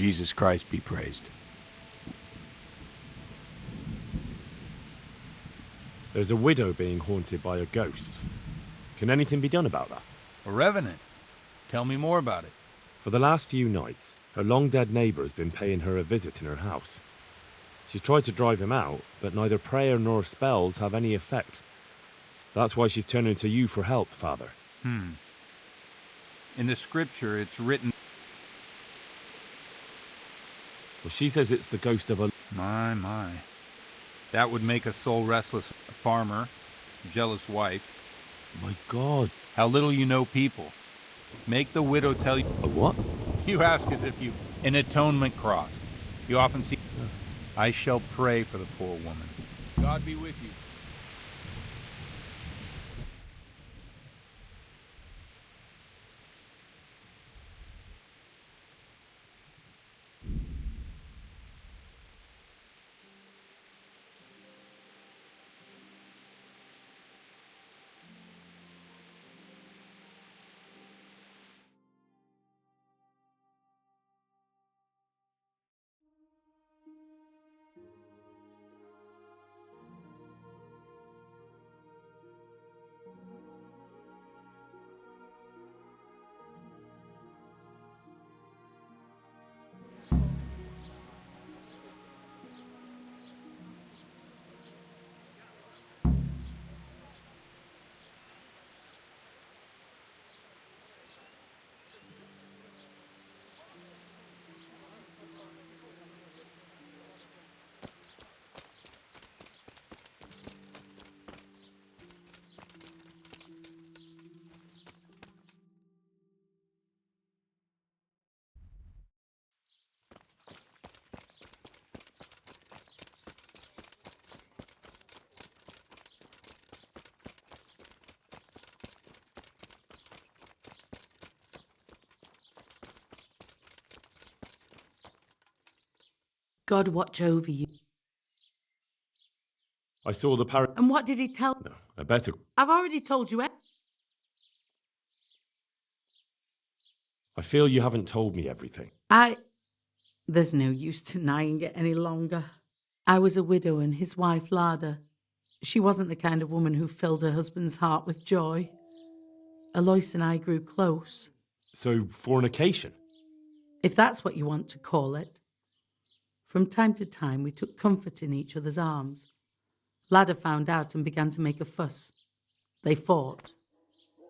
Jesus Christ be praised. There's a widow being haunted by a ghost. Can anything be done about that? A revenant? Tell me more about it. For the last few nights, her long-dead neighbour has been paying her a visit in her house. She's tried to drive him out, but neither prayer nor spells have any effect. That's why she's turning to you for help, Father. In the scripture, it's written... Well, she says it's the ghost of a... My. That would make a soul restless farmer, jealous wife. My God. How little you know people. Make the widow tell you... A what? You ask as if you... An atonement cross. You often see... I shall pray for the poor woman. God be with you. God watch over you. I saw the parrot... And what did he tell? No, I better... I've already told you. I feel you haven't told me everything. There's no use denying it any longer. I was a widow and his wife, Lada. She wasn't the kind of woman who filled her husband's heart with joy. Alois and I grew close. So, fornication? If that's what you want to call it. From time to time, we took comfort in each other's arms. Lada found out and began to make a fuss. They fought.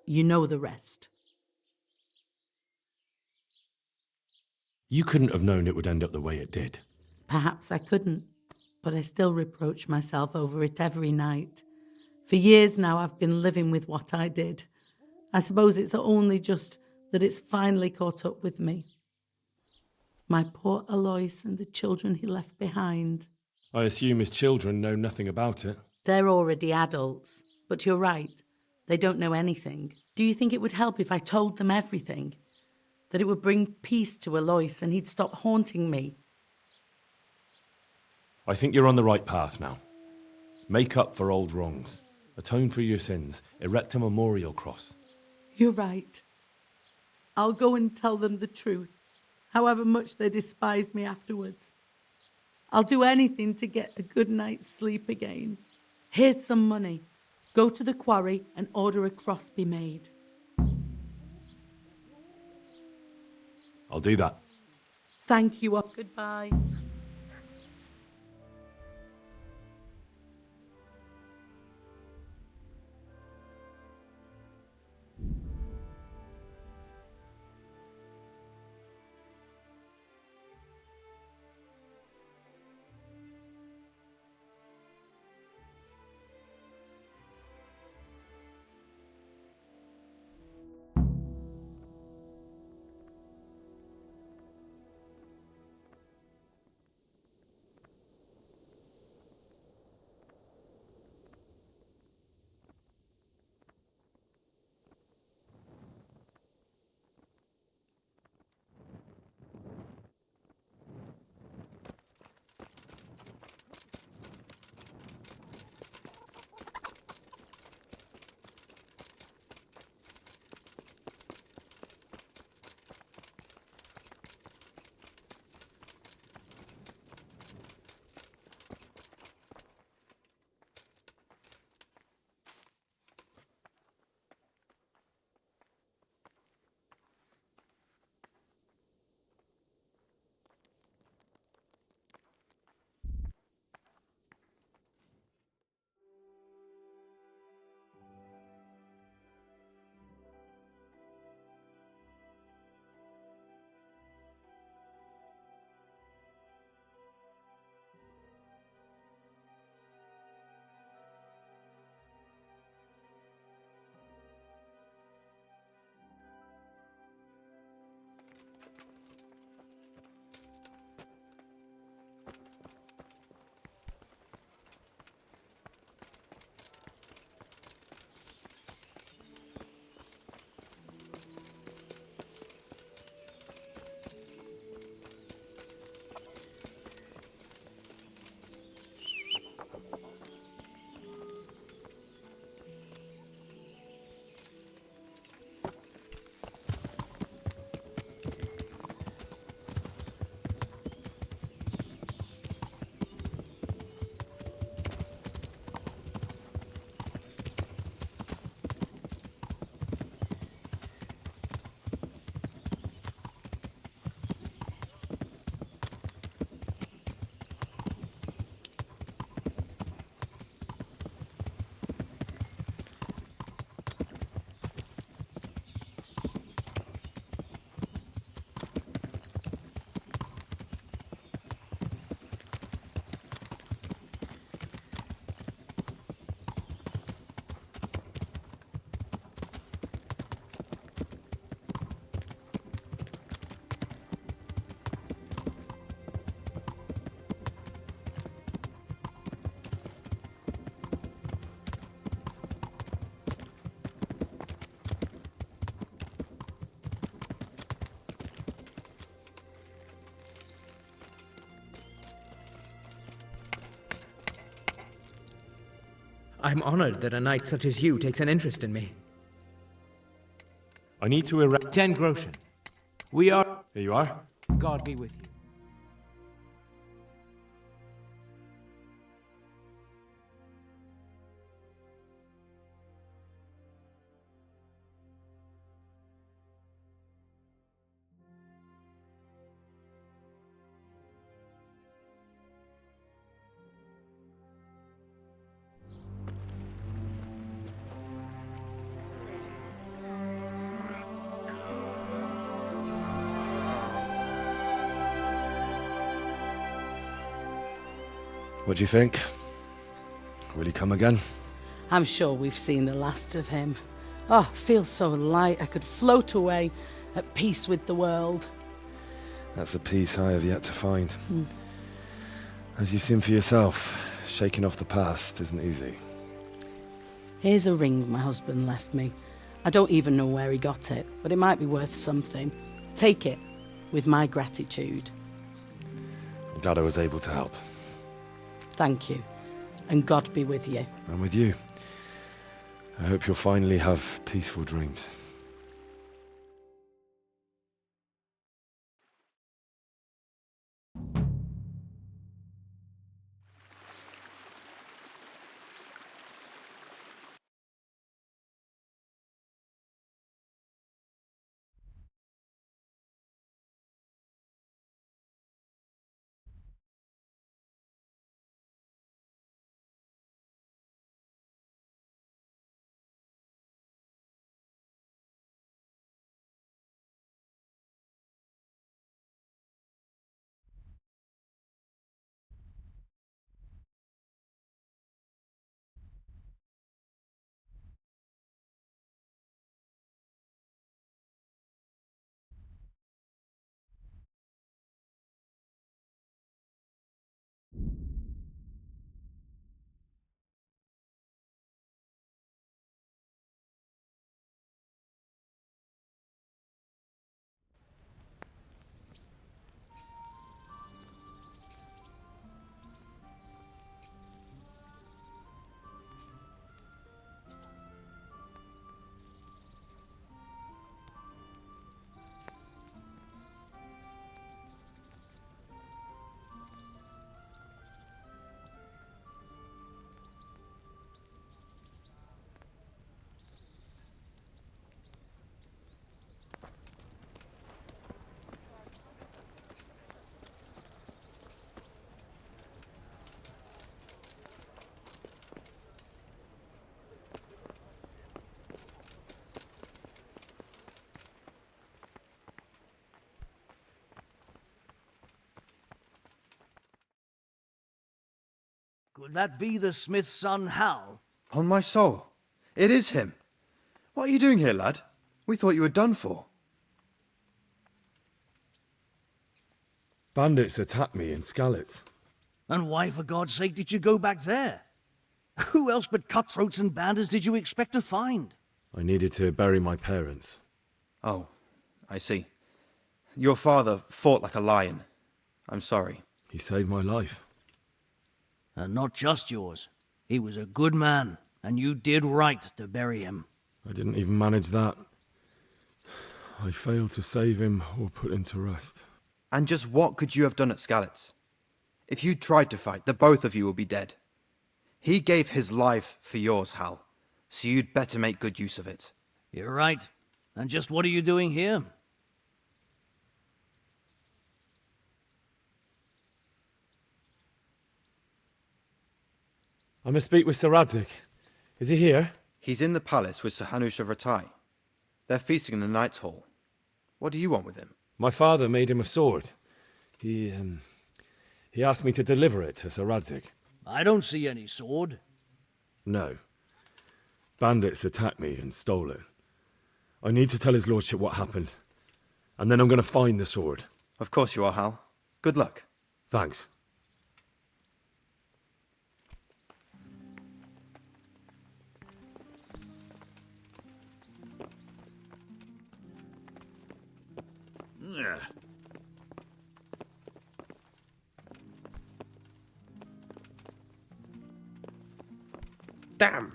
You know the rest. You couldn't have known it would end up the way it did. Perhaps I couldn't, but I still reproach myself over it every night. For years now, I've been living with what I did. I suppose it's only just that it's finally caught up with me. My poor Alois and the children he left behind. I assume his children know nothing about it. They're already adults, but you're right. They don't know anything. Do you think it would help if I told them everything? That it would bring peace to Alois and he'd stop haunting me? I think you're on the right path now. Make up for old wrongs. Atone for your sins. Erect a memorial cross. You're right. I'll go and tell them the truth, however much they despise me afterwards. I'll do anything to get a good night's sleep again. Here's some money. Go to the quarry and order a cross be made. I'll do that. Thank you. Goodbye. I'm honored that a knight such as you takes an interest in me. I need to erect... 10 groschen. We are... Here you are. God be with you. What do you think? Will he come again? I'm sure we've seen the last of him. Oh, feels so light I could float away at peace with the world. That's a peace I have yet to find. As you've seen for yourself, shaking off the past isn't easy. Here's a ring my husband left me. I don't even know where he got it, but it might be worth something. Take it, with my gratitude. I'm glad I was able to help. Thank you, and God be with you. And with you. I hope you'll finally have peaceful dreams. Could that be the smith's son, Hal? On my soul, it is him. What are you doing here, lad? We thought you were done for. Bandits attacked me in Skalitz. And why, for God's sake, did you go back there? Who else but cutthroats and bandits did you expect to find? I needed to bury my parents. Oh, I see. Your father fought like a lion. I'm sorry. He saved my life. And not just yours. He was a good man, and you did right to bury him. I didn't even manage that. I failed to save him or put him to rest. And just what could you have done at Skalitz? If you tried to fight, the both of you will be dead. He gave his life for yours, Hal, so you'd better make good use of it. You're right. And just what are you doing here? I must speak with Sir Radzig. Is he here? He's in the palace with Sir Hanush of Ratai. They're feasting in the Knight's Hall. What do you want with him? My father made him a sword. He asked me to deliver it to Sir Radzig. I don't see any sword. No. Bandits attacked me and stole it. I need to tell his lordship what happened. And then I'm going to find the sword. Of course you are, Hal. Good luck. Thanks. Damn!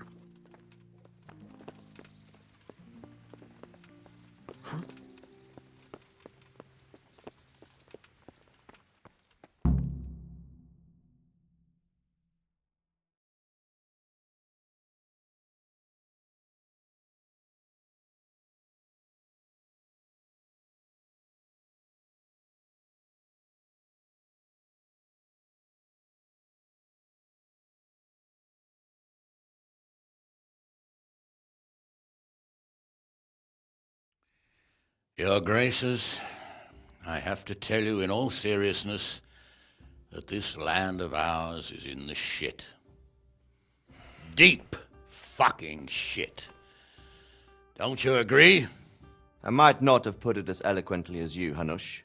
Your Graces, I have to tell you in all seriousness that this land of ours is in the shit. Deep fucking shit. Don't you agree? I might not have put it as eloquently as you, Hanush,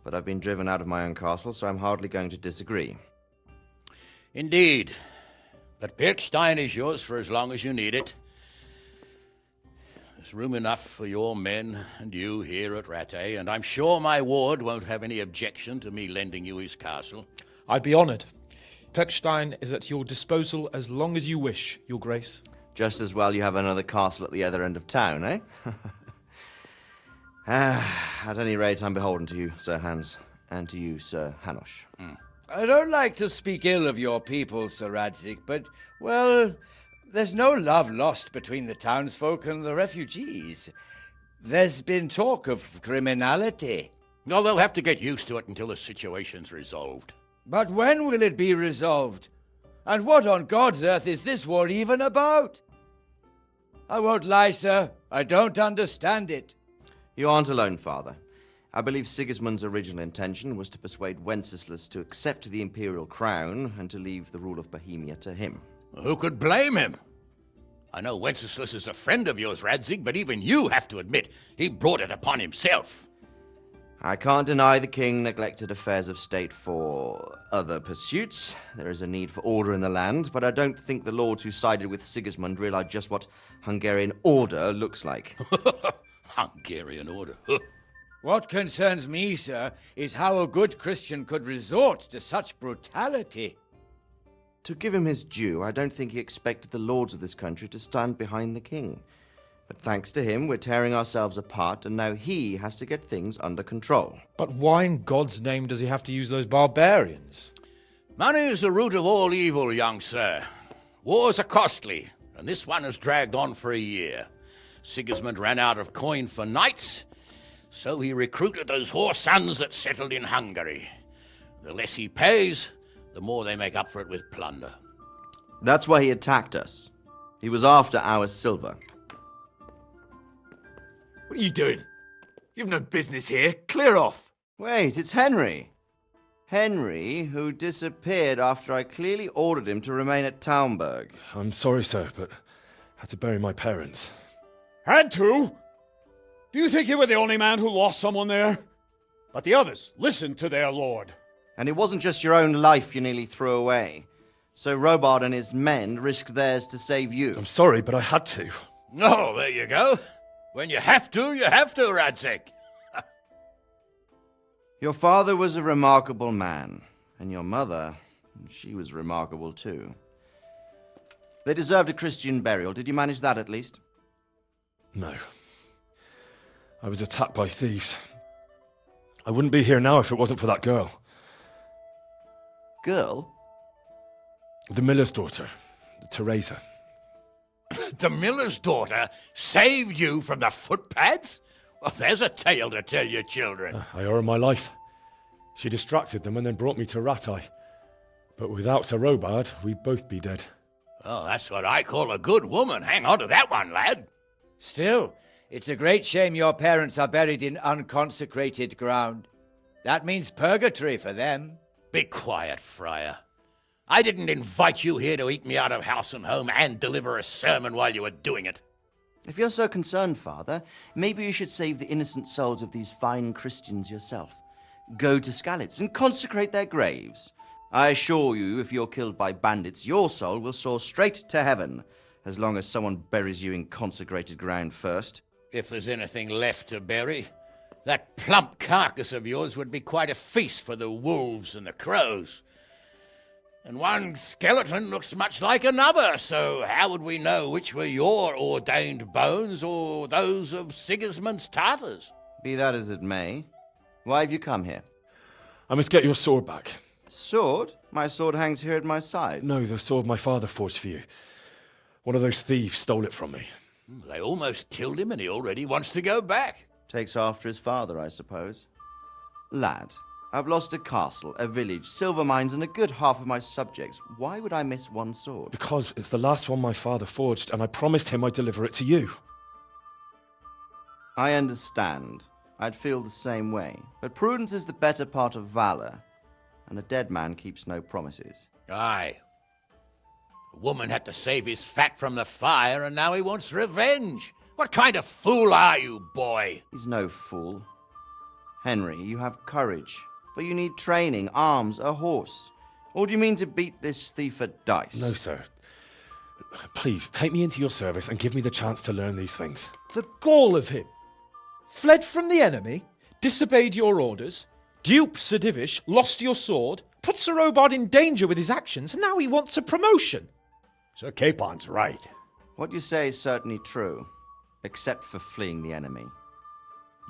but I've been driven out of my own castle, so I'm hardly going to disagree. Indeed. But Birkstein is yours for as long as you need it. There's room enough for your men and you here at Rattay, and I'm sure my ward won't have any objection to me lending you his castle. I'd be honoured. Pechstein is at your disposal as long as you wish, Your Grace. Just as well you have another castle at the other end of town, eh? At any rate, I'm beholden to you, Sir Hans, and to you, Sir Hanush. I don't like to speak ill of your people, Sir Radzik, but, well, there's no love lost between the townsfolk and the refugees. There's been talk of criminality. No, they'll have to get used to it until the situation's resolved. But when will it be resolved? And what on God's earth is this war even about? I won't lie, sir. I don't understand it. You aren't alone, Father. I believe Sigismund's original intention was to persuade Wenceslas to accept the imperial crown and to leave the rule of Bohemia to him. Who could blame him? I know Wenceslas is a friend of yours, Radzig, but even you have to admit he brought it upon himself. I can't deny the king neglected affairs of state for other pursuits. There is a need for order in the land, but I don't think the lords who sided with Sigismund realized just what Hungarian order looks like. Hungarian order? What concerns me, sir, is how a good Christian could resort to such brutality. To give him his due, I don't think he expected the lords of this country to stand behind the king. But thanks to him, we're tearing ourselves apart, and now he has to get things under control. But why in God's name does he have to use those barbarians? Money is the root of all evil, young sir. Wars are costly, and this one has dragged on for a year. Sigismund ran out of coin for knights, so he recruited those whore sons that settled in Hungary. The less he pays, the more they make up for it with plunder. That's why he attacked us. He was after our silver. What are you doing? You've no business here. Clear off. Wait, it's Henry. Henry, who disappeared after I clearly ordered him to remain at Taumberg. I'm sorry, sir, but I had to bury my parents. Had to? Do you think you were the only man who lost someone there? But the others listened to their lord. And it wasn't just your own life you nearly threw away. So Robard and his men risked theirs to save you. I'm sorry, but I had to. Oh, there you go. When you have to, Radzig. Your father was a remarkable man, and your mother, she was remarkable too. They deserved a Christian burial. Did you manage that at least? No. I was attacked by thieves. I wouldn't be here now if it wasn't for that girl. Girl? The miller's daughter, Teresa. The miller's daughter saved you from the footpads? Well, there's a tale to tell your children. I owe her my life. She distracted them and then brought me to Rattay. But without Sir Robard, we'd both be dead. Oh, that's what I call a good woman. Hang on to that one, lad. Still, it's a great shame your parents are buried in unconsecrated ground. That means purgatory for them. Be quiet, Friar. I didn't invite you here to eat me out of house and home and deliver a sermon while you were doing it. If you're so concerned, Father, maybe you should save the innocent souls of these fine Christians yourself. Go to Skalitz and consecrate their graves. I assure you, if you're killed by bandits, your soul will soar straight to heaven, as long as someone buries you in consecrated ground first. If there's anything left to bury, that plump carcass of yours would be quite a feast for the wolves and the crows. And one skeleton looks much like another, so how would we know which were your ordained bones or those of Sigismund's Tartars? Be that as it may, why have you come here? I must get your sword back. Sword? My sword hangs here at my side. No, the sword my father forged for you. One of those thieves stole it from me. They almost killed him and he already wants to go back. Takes after his father, I suppose. Lad, I've lost a castle, a village, silver mines, and a good half of my subjects. Why would I miss one sword? Because it's the last one my father forged, and I promised him I'd deliver it to you. I understand. I'd feel the same way. But prudence is the better part of valor, and a dead man keeps no promises. Aye. The woman had to save his fat from the fire, and now he wants revenge. What kind of fool are you, boy? He's no fool. Henry, you have courage, but you need training, arms, a horse. Or do you mean to beat this thief at dice? No, sir. Please, take me into your service and give me the chance to learn these things. The gall of him! Fled from the enemy, disobeyed your orders, duped Sir Divish, lost your sword, put Sir Robard in danger with his actions, and now he wants a promotion. Sir Capon's right. What you say is certainly true, except for fleeing the enemy.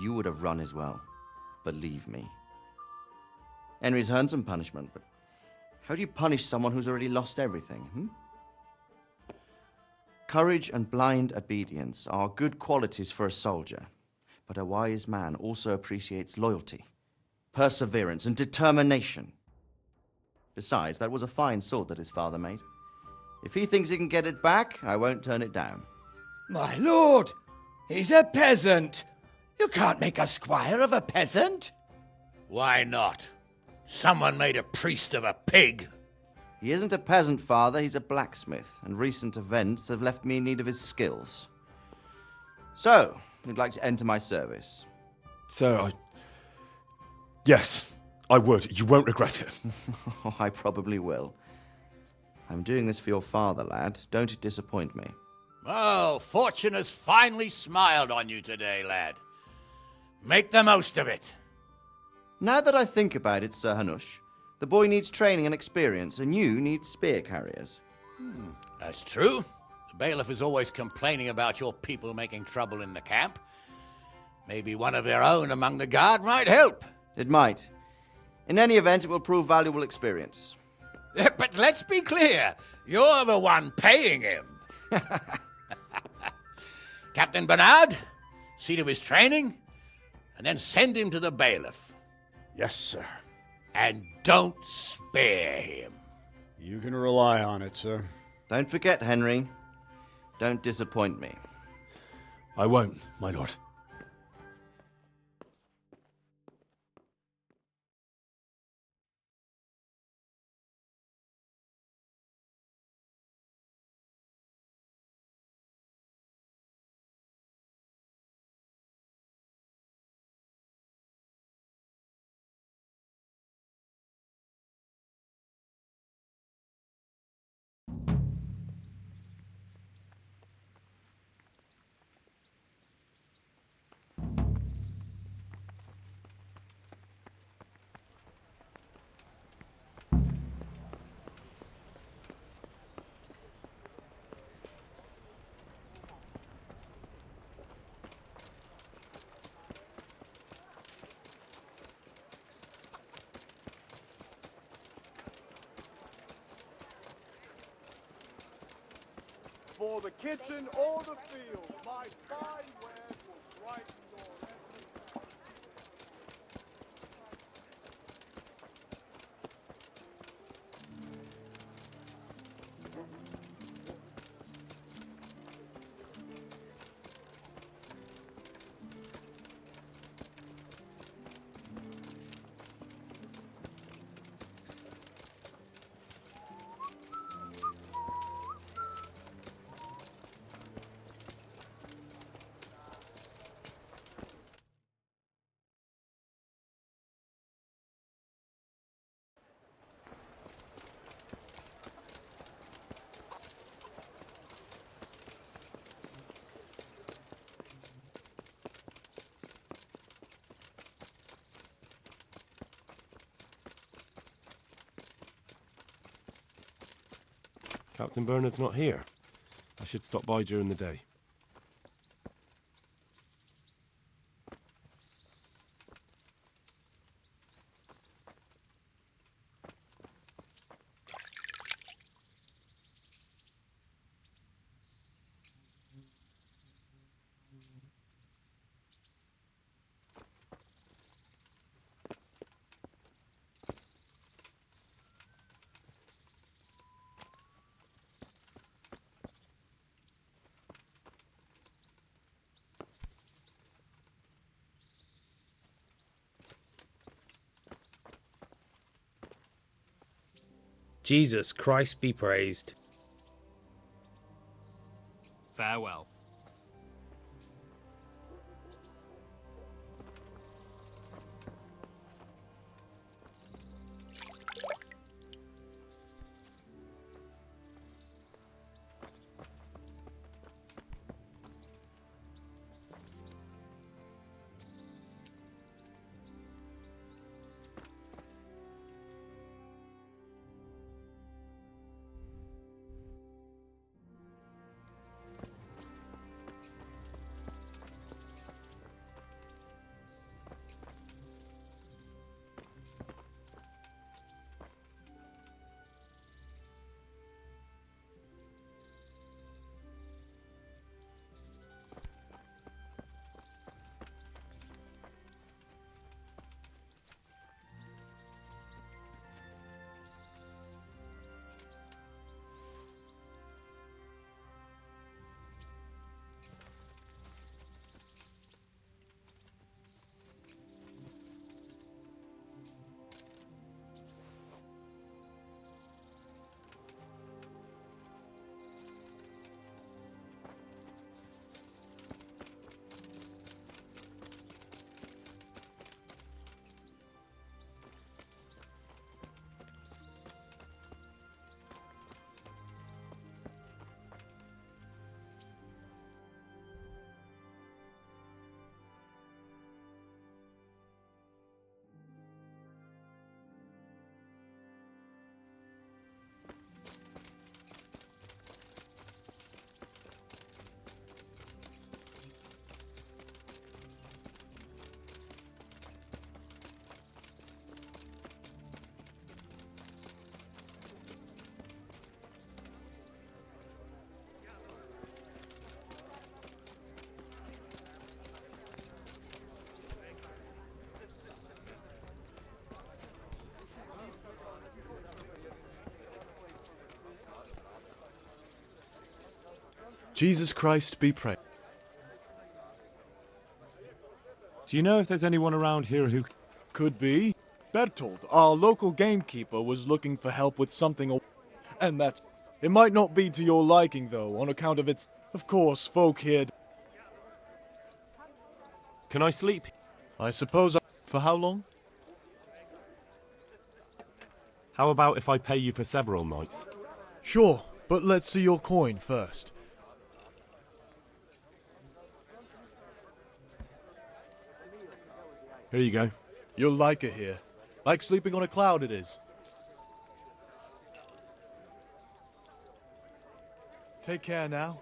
You would have run as well. Believe me. Henry's earned some punishment, but how do you punish someone who's already lost everything, Courage and blind obedience are good qualities for a soldier, but a wise man also appreciates loyalty, perseverance, and determination. Besides, that was a fine sword that his father made. If he thinks he can get it back, I won't turn it down. My lord, he's a peasant. You can't make a squire of a peasant. Why not? Someone made a priest of a pig. He isn't a peasant, father. He's a blacksmith, and recent events have left me in need of his skills. So, you'd like to enter my service? Sir, Yes, I would. You won't regret it. Oh, I probably will. I'm doing this for your father, lad. Don't disappoint me. Oh, fortune has finally smiled on you today, lad. Make the most of it. Now that I think about it, Sir Hanush, the boy needs training and experience, and you need spear carriers. That's true. The bailiff is always complaining about your people making trouble in the camp. Maybe one of their own among the guard might help. It might. In any event, it will prove valuable experience. But let's be clear. You're the one paying him. Captain Bernard, see to his training, and then send him to the bailiff. Yes, sir. And don't spare him. You can rely on it, sir. Don't forget, Henry. Don't disappoint me. I won't, my lord. For the kitchen or the field, my fine wares will brighten your every day. Captain Bernard's not here. I should stop by during the day. Jesus Christ be praised. Farewell. Jesus Christ be praised. Do you know if there's anyone around here who... Could be. Bertold, our local gamekeeper, was looking for help with something, and that's... It might not be to your liking, though, on account of its... Of course, folk here... Can I sleep? I suppose For how long? How about if I pay you for several nights? Sure, but let's see your coin first. Here you go. You'll like it here. Like sleeping on a cloud it is. Take care now.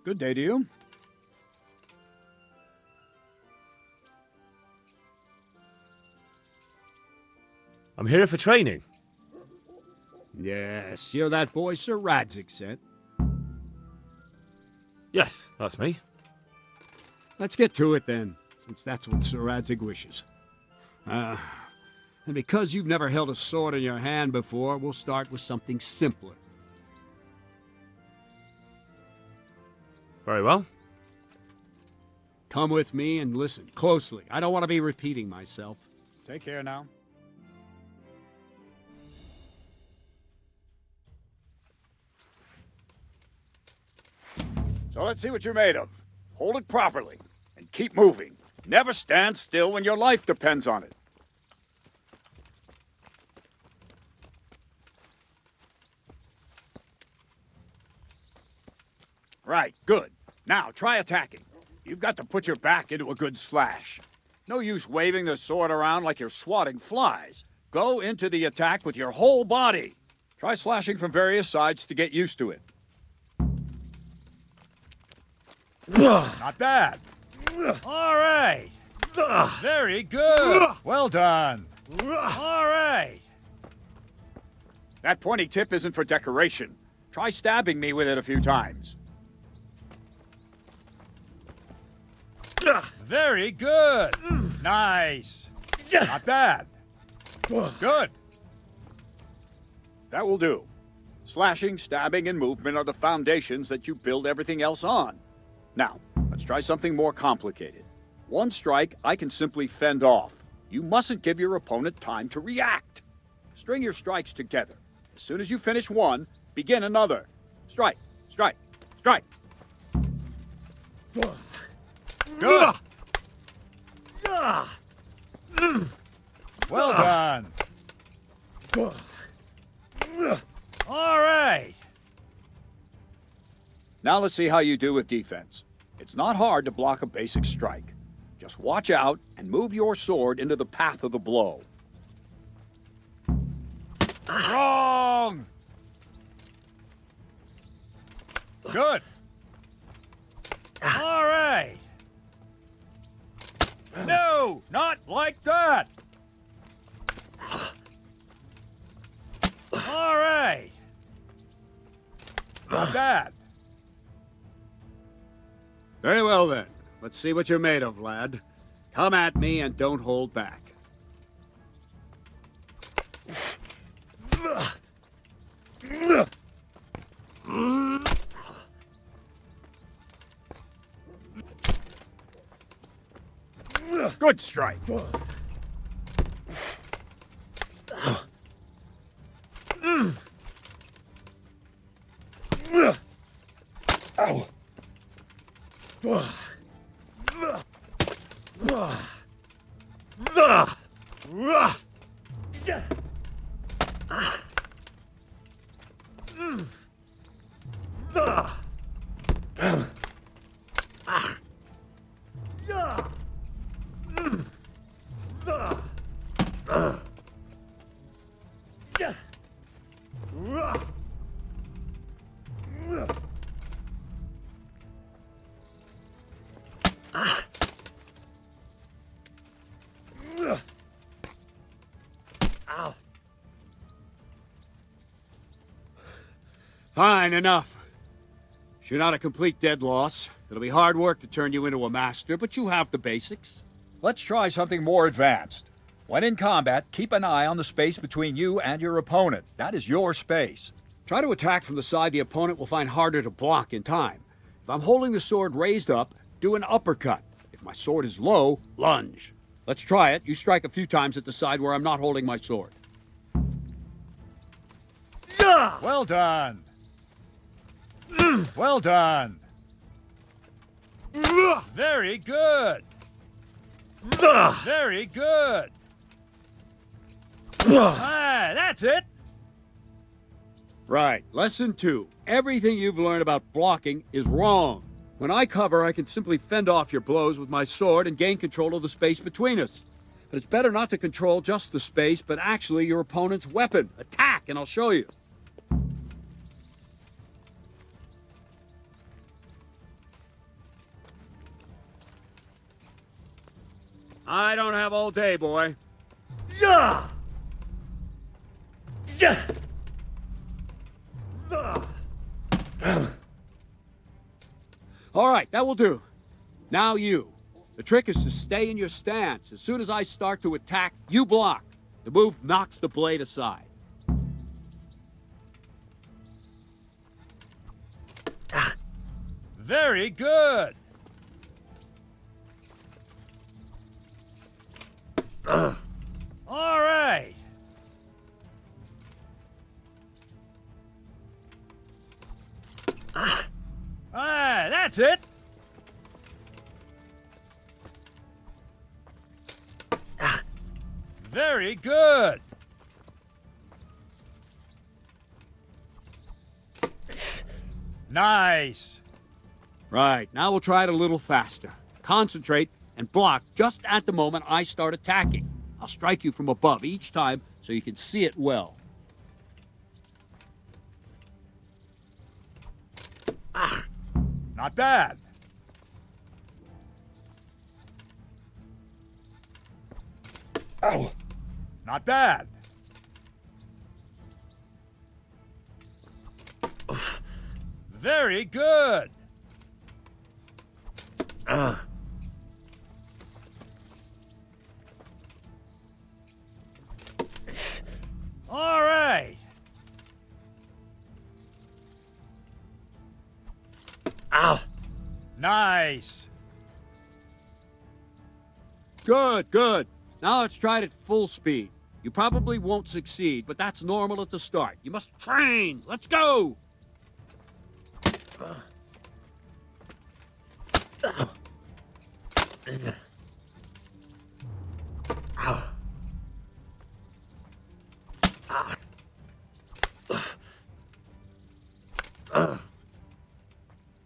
Good day to you. I'm here for training. Yes, you're that boy Sir Radzik sent. Yes, that's me. Let's get to it then, since that's what Sir Radzik wishes. And because you've never held a sword in your hand before, we'll start with something simpler. Very well. Come with me and listen closely. I don't want to be repeating myself. Take care now. So let's see what you're made of. Hold it properly and keep moving. Never stand still when your life depends on it. Right, good. Now try attacking. You've got to put your back into a good slash. No use waving the sword around like you're swatting flies. Go into the attack with your whole body. Try slashing from various sides to get used to it. Not bad. All right. Very good. Well done. All right. That pointy tip isn't for decoration. Try stabbing me with it a few times. Very good. Nice. Not bad. Good. That will do. Slashing, stabbing, and movement are the foundations that you build everything else on. Now, let's try something more complicated. One strike I can simply fend off. You mustn't give your opponent time to react. String your strikes together. As soon as you finish one, begin another. Strike, strike, strike. Good. Well done. All right. Now let's see how you do with defense. It's not hard to block a basic strike. Just watch out and move your sword into the path of the blow. Wrong! Good. All right. No, not like that. All right. Not bad. Very well then. Let's see what you're made of, lad. Come at me and don't hold back. Good strike. Ow. Fine, enough. You're not a complete dead loss. It'll be hard work to turn you into a master, but you have the basics. Let's try something more advanced. When in combat, keep an eye on the space between you and your opponent. That is your space. Try to attack from the side the opponent will find harder to block in time. If I'm holding the sword raised up, do an uppercut. If my sword is low, lunge. Let's try it. You strike a few times at the side where I'm not holding my sword. Well done. Well done. Very good. Very good. Ah, that's it. Right. Lesson 2. Everything you've learned about blocking is wrong. When I cover, I can simply fend off your blows with my sword and gain control of the space between us. But it's better not to control just the space, but actually your opponent's weapon. Attack, and I'll show you. I don't have all day, boy. Yeah! Yeah! All right, that will do. Now you. The trick is to stay in your stance. As soon as I start to attack, you block. The move knocks the blade aside. Very good. That's it! Very good! Nice! Right, now we'll try it a little faster. Concentrate and block just at the moment I start attacking. I'll strike you from above each time so you can see it well. Not bad. Ow. Not bad. Very good. All right. Ow. Nice. Good, good. Now let's try it at full speed. You probably won't succeed, but that's normal at the start. You must train. Let's go.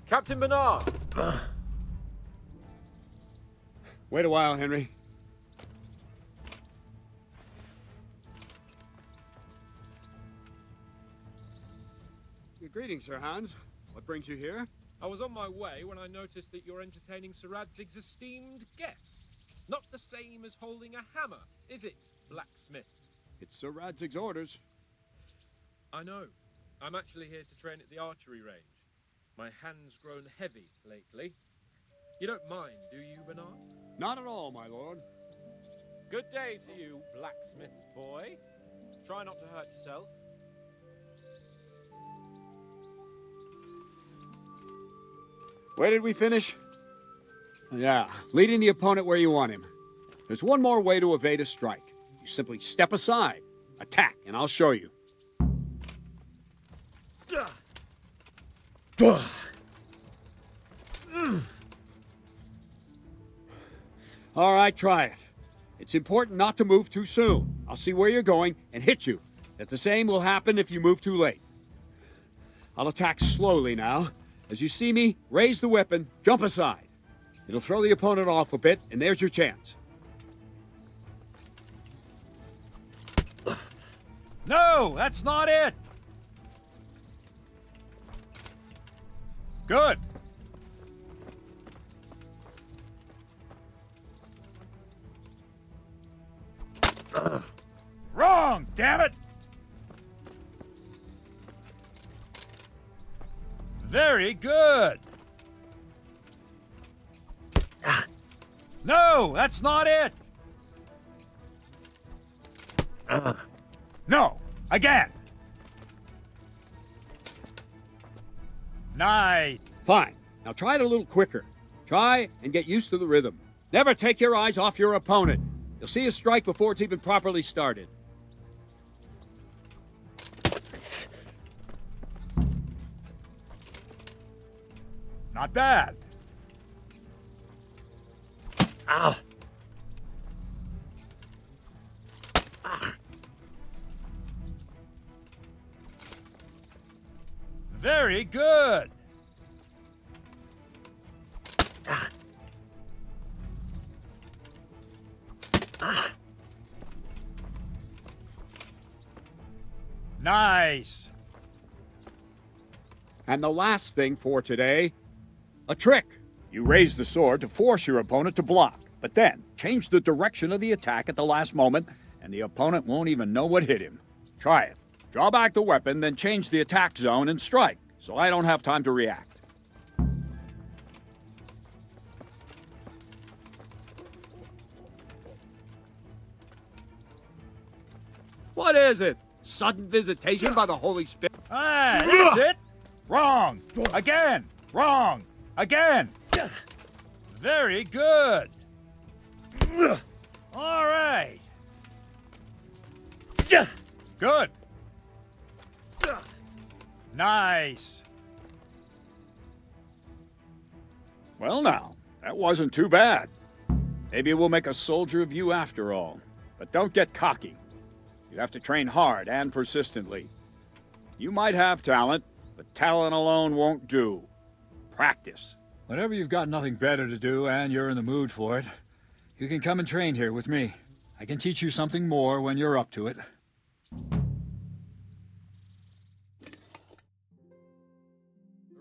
Captain Bernard! Wait a while, Henry. Greetings, Sir Hans. What brings you here? I was on my way when I noticed that you're entertaining Sir Radzig's esteemed guest. Not the same as holding a hammer, is it, blacksmith? It's Sir Radzig's orders. I know. I'm actually here to train at the archery range. My hand's grown heavy lately. You don't mind, do you, Bernard? Not at all, my lord. Good day to you, blacksmith's boy. Try not to hurt yourself. Where did we finish? Yeah, leading the opponent where you want him. There's one more way to evade a strike. You simply step aside, attack, and I'll show you. All right, try it. It's important not to move too soon. I'll see where you're going and hit you. That the same will happen if you move too late. I'll attack slowly now. As you see me, raise the weapon, jump aside. It'll throw the opponent off a bit, and there's your chance. No, that's not it! Good. Wrong, damn it! Very good. No, that's not it. No, again. Nice. Fine. Now try it a little quicker. Try and get used to the rhythm. Never take your eyes off your opponent. You'll see a strike before it's even properly started. Not bad. Ow. Very good. Nice. And the last thing for today, a trick. You raise the sword to force your opponent to block, but then change the direction of the attack at the last moment, and the opponent won't even know what hit him. Try it. Draw back the weapon, then change the attack zone and strike, so I don't have time to react. What is it? Sudden visitation by the Holy Spirit? Ah, that's it! Wrong! Again! Wrong! Again! Very good! All right! Good! Nice! Well now, that wasn't too bad. Maybe we'll make a soldier of you after all. But don't get cocky. You have to train hard and persistently. You might have talent, but talent alone won't do. Practice. Whenever you've got nothing better to do and you're in the mood for it, you can come and train here with me. I can teach you something more when you're up to it.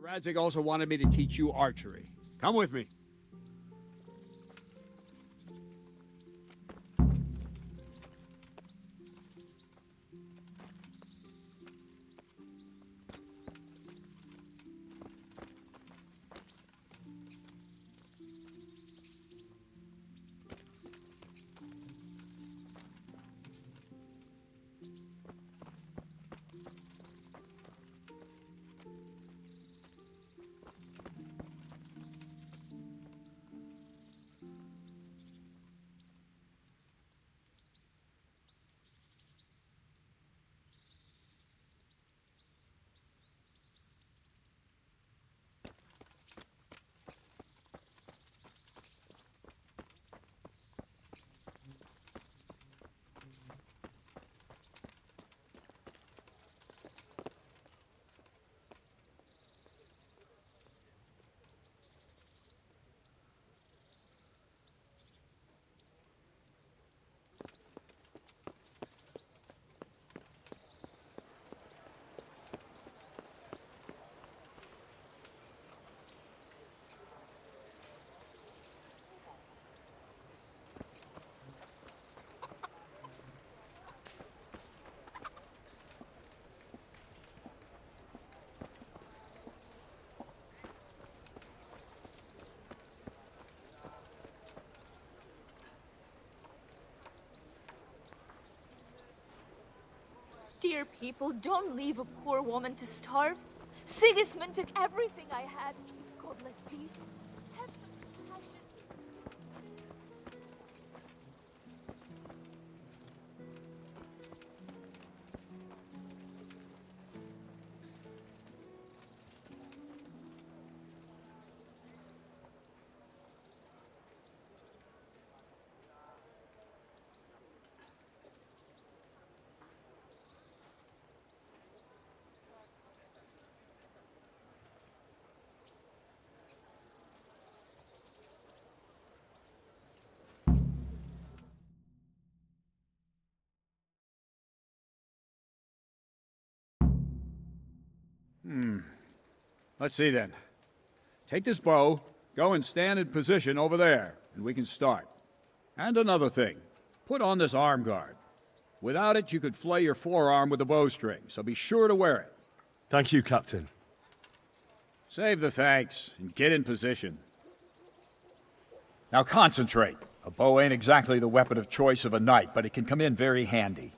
Radzik also wanted me to teach you archery. Come with me. Dear people, don't leave a poor woman to starve. Sigismund took everything I had. Godless beast. Have some compassion. Let's see then. Take this bow, go and stand in position over there, and we can start. And another thing, put on this arm guard. Without it, you could flay your forearm with a bowstring, so be sure to wear it. Thank you, Captain. Save the thanks, and get in position. Now concentrate. A bow ain't exactly the weapon of choice of a knight, but it can come in very handy.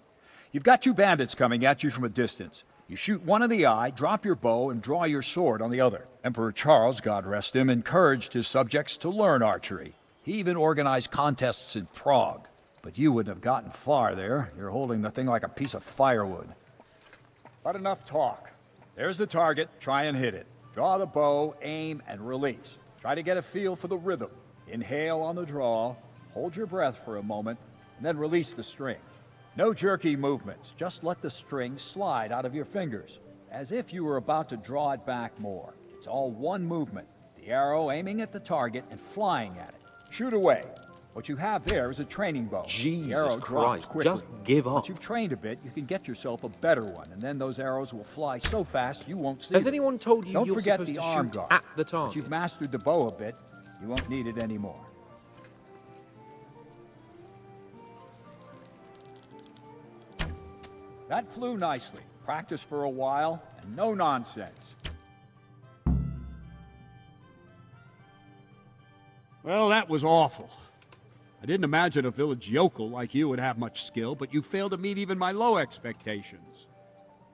You've got two bandits coming at you from a distance. You shoot one in the eye, drop your bow, and draw your sword on the other. Emperor Charles, God rest him, encouraged his subjects to learn archery. He even organized contests in Prague. But you wouldn't have gotten far there. You're holding the thing like a piece of firewood. But enough talk. There's the target. Try and hit it. Draw the bow, aim, and release. Try to get a feel for the rhythm. Inhale on the draw, hold your breath for a moment, and then release the string. No jerky movements, just let the string slide out of your fingers, as if you were about to draw it back more. It's all one movement, the arrow aiming at the target and flying at it. Shoot away. What you have there is a training bow. Jesus the arrow drops Christ, quickly. just give up. Once you've trained a bit, you can get yourself a better one, and then those arrows will fly so fast you won't see Has them. anyone told you Don't you're forget supposed the to arm shoot guard. at the Once target? you've mastered the bow a bit, you won't need it anymore. That flew nicely. Practice for a while, and no nonsense. Well, that was awful. I didn't imagine a village yokel like you would have much skill, but you failed to meet even my low expectations.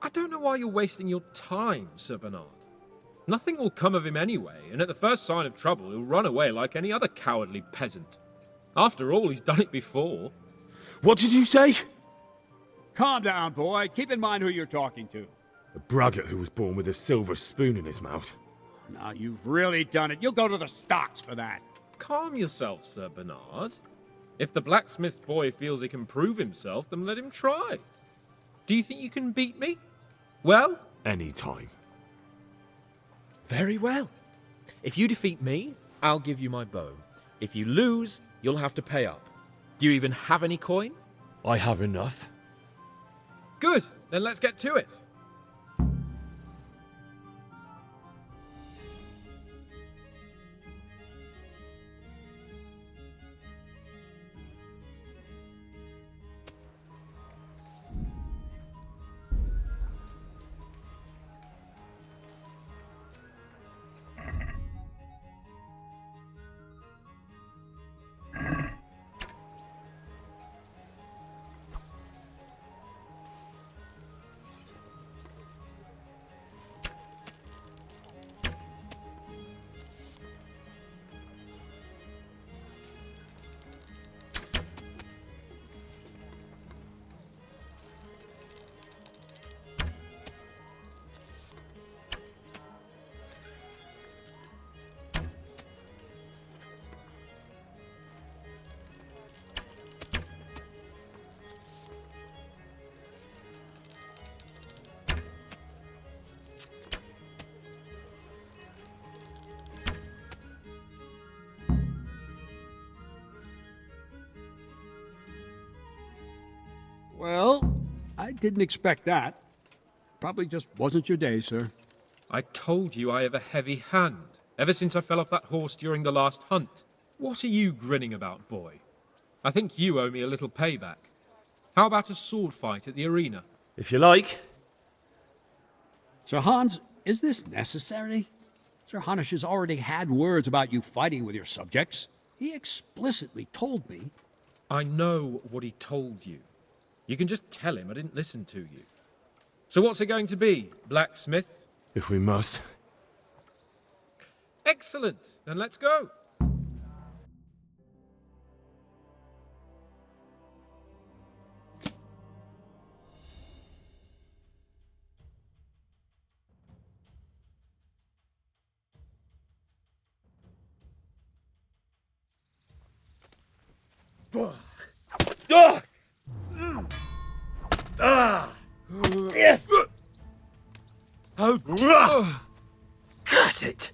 I don't know why you're wasting your time, Sir Bernard. Nothing will come of him anyway, and at the first sign of trouble, he'll run away like any other cowardly peasant. After all, he's done it before. What did you say? Calm down, boy. Keep in mind who you're talking to. A braggart who was born with a silver spoon in his mouth. Now, you've really done it. You'll go to the stocks for that. Calm yourself, Sir Bernard. If the blacksmith's boy feels he can prove himself, then let him try. Do you think you can beat me? Well? Anytime. Very well. If you defeat me, I'll give you my bow. If you lose, you'll have to pay up. Do you even have any coin? I have enough. Good, then let's get to it. Well, I didn't expect that. Probably just wasn't your day, sir. I told you I have a heavy hand, ever since I fell off that horse during the last hunt. What are you grinning about, boy? I think you owe me a little payback. How about a sword fight at the arena? If you like. Sir Hans, is this necessary? Sir Hanush has already had words about you fighting with your subjects. He explicitly told me. I know what he told you. You can just tell him I didn't listen to you. So what's it going to be, blacksmith? If we must. Excellent. Then let's go. Curse it!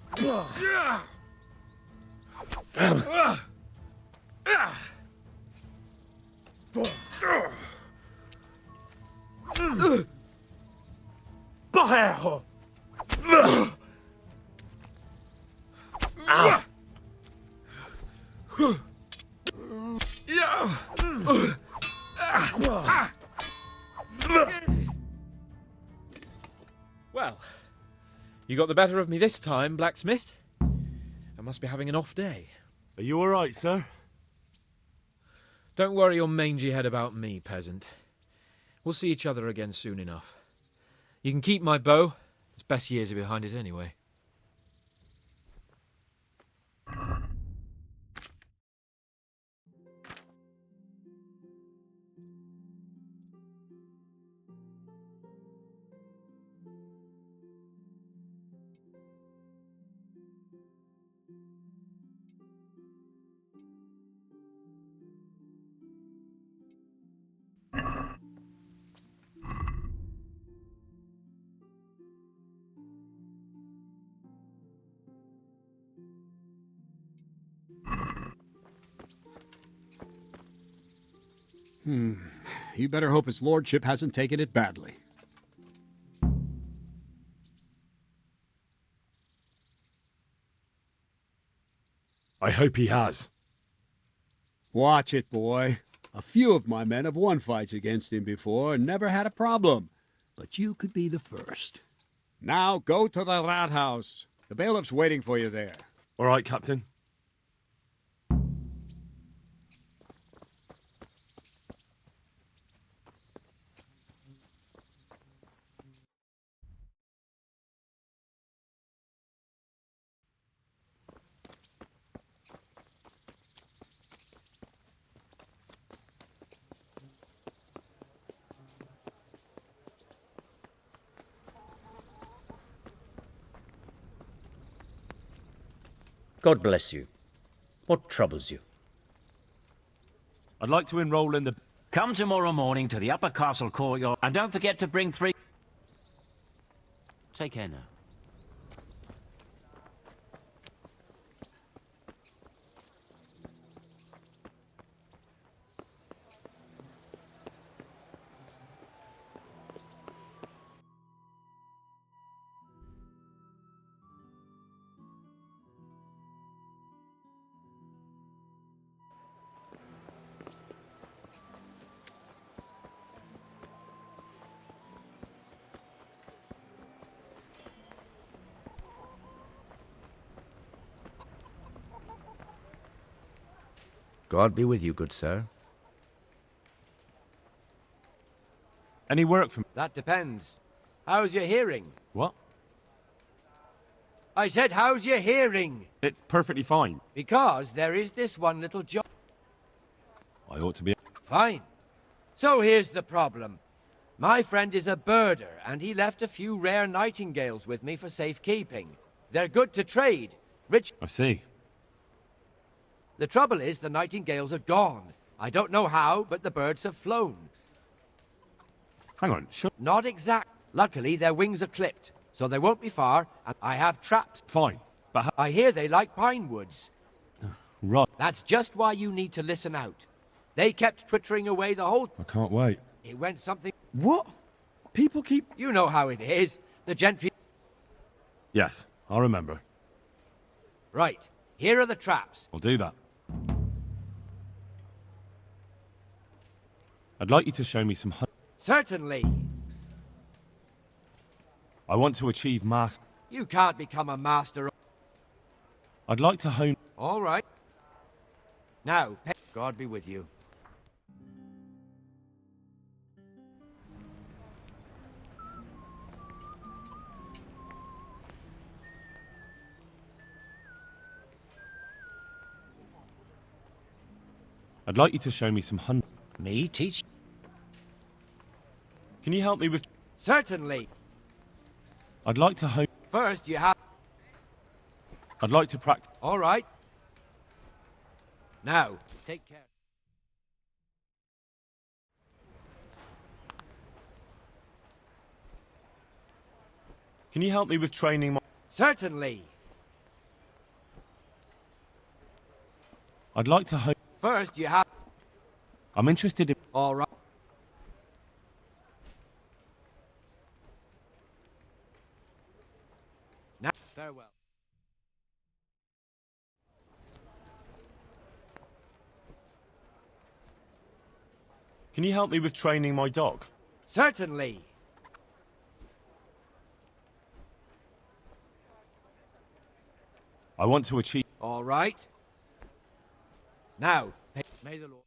Well, you got the better of me this time, blacksmith. I must be having an off day. Are you all right, sir? Don't worry your mangy head about me, peasant. We'll see each other again soon enough. You can keep my bow. Its best years are behind it anyway. You better hope his lordship hasn't taken it badly. I hope he has. Watch it, boy. A few of my men have won fights against him before and never had a problem. But you could be the first. Now go to the Rathaus. The bailiff's waiting for you there. All right, Captain. God bless you. What troubles you? I'd like to enroll in the... Come tomorrow morning to the upper castle courtyard, and don't forget to bring 3... Take care now. God be with you, good sir. Any work from... That depends. How's your hearing? What? I said, how's your hearing? It's perfectly fine. Because there is this one little job. I ought to be... Fine. So here's the problem. My friend is a birder, and he left a few rare nightingales with me for safekeeping. They're good to trade. Rich... I see. The trouble is the nightingales are gone. I don't know how, but the birds have flown. Hang on, sure. Not exact. Luckily, their wings are clipped, so they won't be far, and I have traps. Fine, but I hear they like pine woods. Right. That's just why you need to listen out. They kept twittering away the whole... I can't wait. It went something... What? People keep... You know how it is. The gentry... Yes, I'll remember. Right. Here are the traps. I'll do that. I'd like you to show me some... Certainly. I want to achieve master... You can't become a master... I'd like to hone... All right. Now, God be with you. I'd like you to show me some hunt... Me teach? Can you help me with... Certainly. I'd like to hone... First, you have... I'd like to practice... All right. Now, take care. Can you help me with training my... Certainly. I'd like to hone... First, you have... I'm interested in... All right. Now, farewell. Can you help me with training my dog? Certainly. I want to achieve... All right. Now, may the Lord...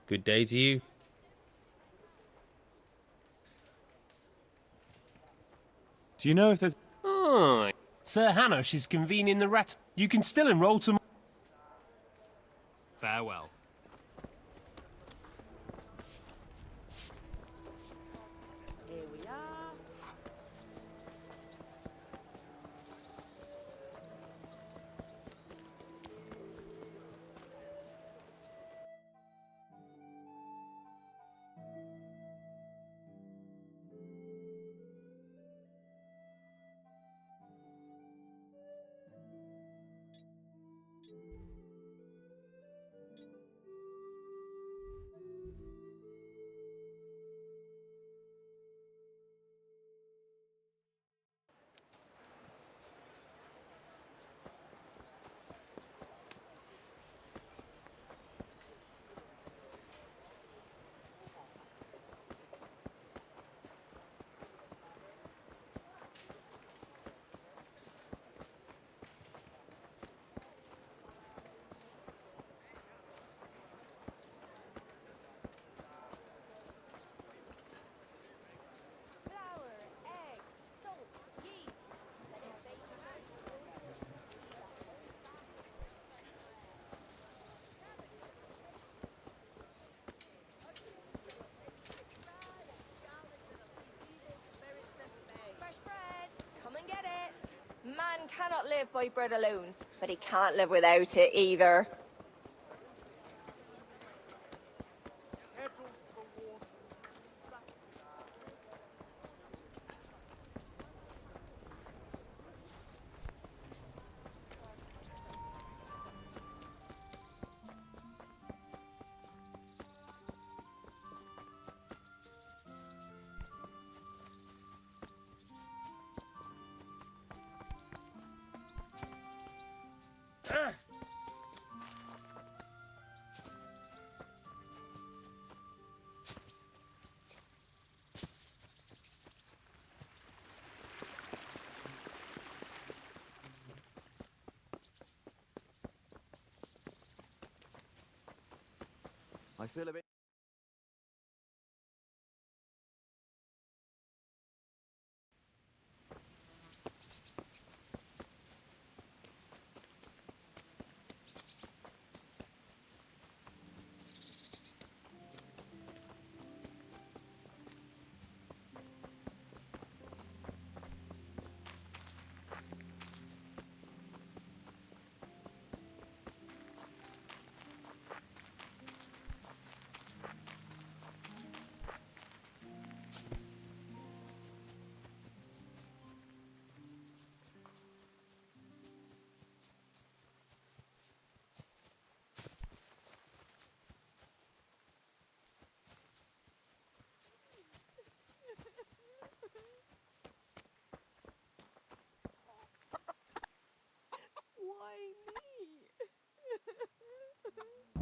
Good day to you. Do you know if there's... Oh, Sir Hanosh is convening the rat. You can still enroll tomorrow. Farewell. Here we are. Man cannot live by bread alone, but he can't live without it either. I feel a bit...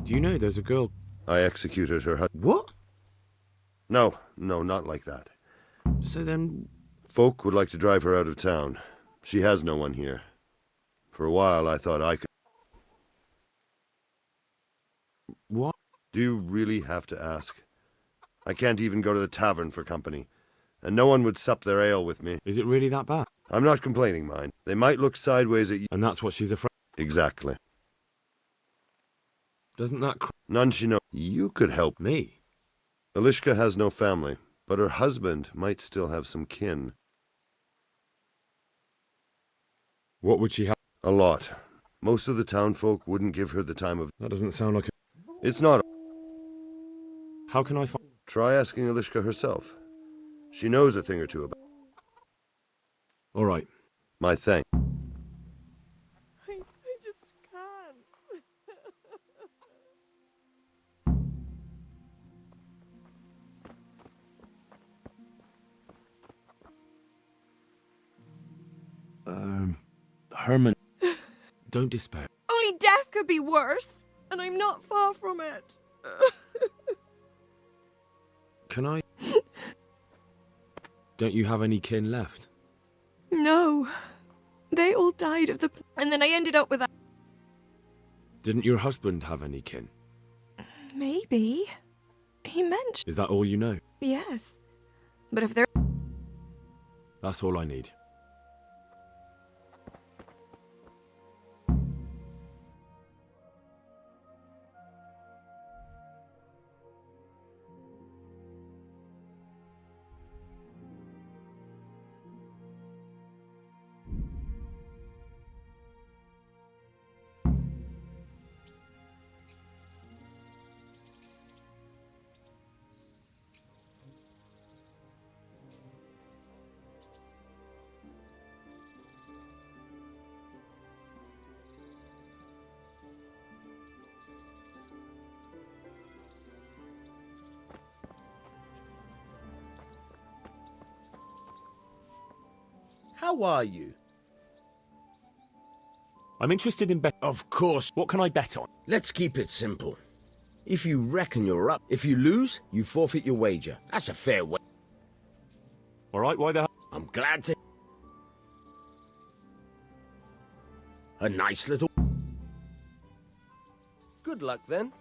Do you know there's a girl... I executed her husband. What? No, not like that. So then... Folk would like to drive her out of town. She has no one here. For a while, I thought I could... What? Do you really have to ask? I can't even go to the tavern for company, and no one would sup their ale with me. Is it really that bad? I'm not complaining, mind. They might look sideways at you. And that's what she's afraid... Exactly. Doesn't that... None she knows. You could help. Me? Elishka has no family, but her husband might still have some kin. What would she have? A lot. Most of the townfolk wouldn't give her the time of... That doesn't sound like a... It's not... How can I find... Try asking Elishka herself. She knows a thing or two about... All right. My thanks. I just can't. Herman... Don't despair. Only death could be worse, and I'm not far from it. Can I... Don't you have any kin left? No. They all died of the... And then I ended up with that... Didn't your husband have any kin? Maybe. He mentioned... Is that all you know? Yes. But if there... That's all I need. How are you? I'm interested in bet. Of course. What can I bet on? Let's keep it simple. If you reckon you're up, if you lose, you forfeit your wager. That's a fair way. All right, why the hell? I'm glad to... A nice little... Good luck, then.